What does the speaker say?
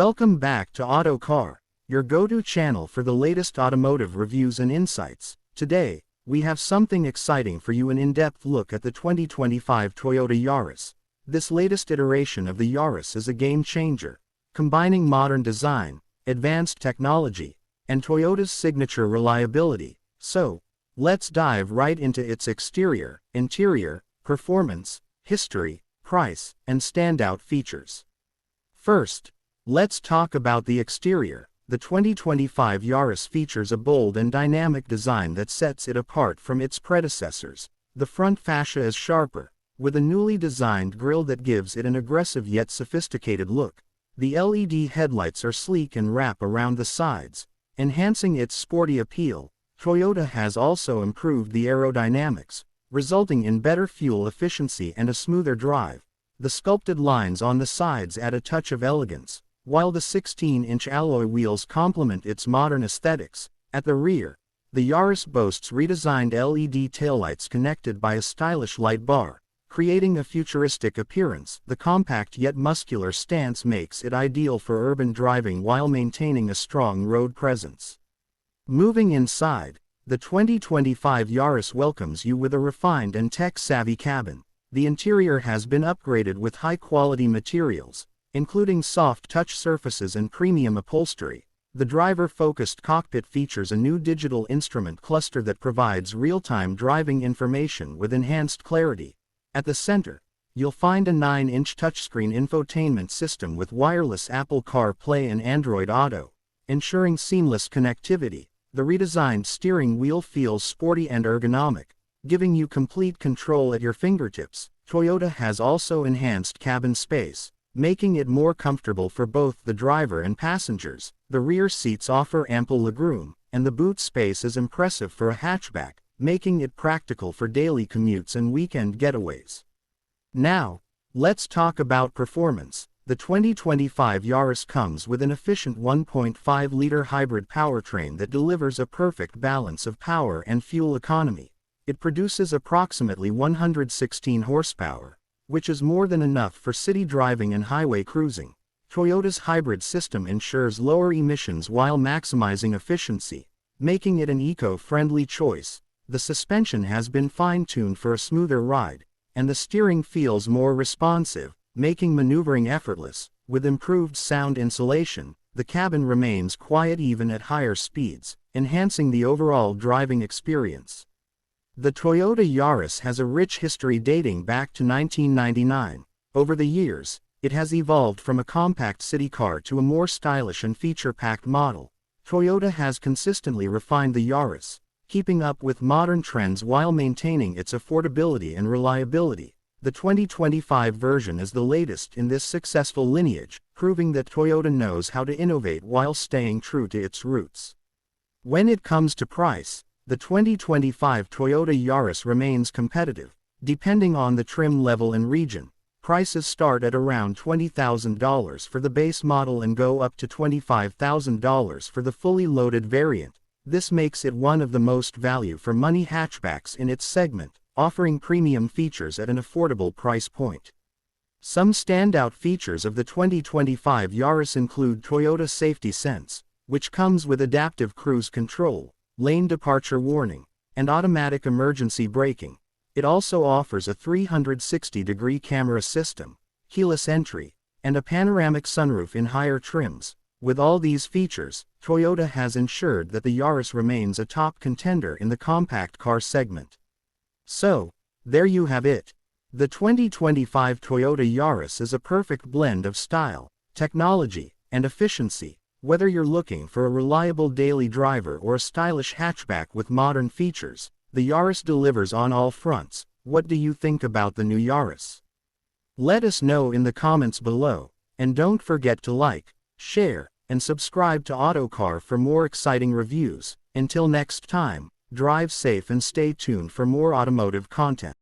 Welcome back to Autocar, your go-to channel for the latest automotive reviews and insights. Today, we have something exciting for you: an in-depth look at the 2025 Toyota Yaris. This latest iteration of the Yaris is a game-changer, combining modern design, advanced technology, and Toyota's signature reliability. So, let's dive right into its exterior, interior, performance, history, price, and standout features. First, let's talk about the exterior. The 2025 Yaris features a bold and dynamic design that sets it apart from its predecessors. The front fascia is sharper, with a newly designed grille that gives it an aggressive yet sophisticated look. The LED headlights are sleek and wrap around the sides, enhancing its sporty appeal. Toyota has also improved the aerodynamics, resulting in better fuel efficiency and a smoother drive. The sculpted lines on the sides add a touch of elegance, while the 16-inch alloy wheels complement its modern aesthetics. At the rear, the Yaris boasts redesigned LED taillights connected by a stylish light bar, creating a futuristic appearance. The compact yet muscular stance makes it ideal for urban driving while maintaining a strong road presence. Moving inside, the 2025 Yaris welcomes you with a refined and tech-savvy cabin. The interior has been upgraded with high-quality materials, including soft touch surfaces and premium upholstery. The driver-focused cockpit features a new digital instrument cluster that provides real-time driving information with enhanced clarity. At the center, you'll find a 9-inch touchscreen infotainment system with wireless Apple CarPlay and Android Auto, ensuring seamless connectivity. The redesigned steering wheel feels sporty and ergonomic, giving you complete control at your fingertips. Toyota has also enhanced cabin space, making it more comfortable for both the driver and passengers. The rear seats offer ample legroom, and the boot space is impressive for a hatchback, making it practical for daily commutes and weekend getaways. Now, let's talk about performance. The 2025 Yaris comes with an efficient 1.5-liter hybrid powertrain that delivers a perfect balance of power and fuel economy. It produces approximately 116 horsepower, which is more than enough for city driving and highway cruising. Toyota's hybrid system ensures lower emissions while maximizing efficiency, making it an eco-friendly choice. The suspension has been fine-tuned for a smoother ride, and the steering feels more responsive, making maneuvering effortless. With improved sound insulation, the cabin remains quiet even at higher speeds, enhancing the overall driving experience. The Toyota Yaris has a rich history dating back to 1999. Over the years, it has evolved from a compact city car to a more stylish and feature-packed model. Toyota has consistently refined the Yaris, keeping up with modern trends while maintaining its affordability and reliability. The 2025 version is the latest in this successful lineage, proving that Toyota knows how to innovate while staying true to its roots. When it comes to price, the 2025 Toyota Yaris remains competitive. Depending on the trim level and region, prices start at around $20,000 for the base model and go up to $25,000 for the fully loaded variant. This makes it one of the most value-for-money hatchbacks in its segment, offering premium features at an affordable price point. Some standout features of the 2025 Yaris include Toyota Safety Sense, which comes with adaptive cruise control, lane departure warning, and automatic emergency braking. It also offers a 360-degree camera system, keyless entry, and a panoramic sunroof in higher trims. With all these features, Toyota has ensured that the Yaris remains a top contender in the compact car segment. So, there you have it. The 2025 Toyota Yaris is a perfect blend of style, technology, and efficiency. Whether you're looking for a reliable daily driver or a stylish hatchback with modern features, the Yaris delivers on all fronts. What do you think about the new Yaris? Let us know in the comments below, and don't forget to like, share, and subscribe to Autocar for more exciting reviews. Until next time, drive safe and stay tuned for more automotive content.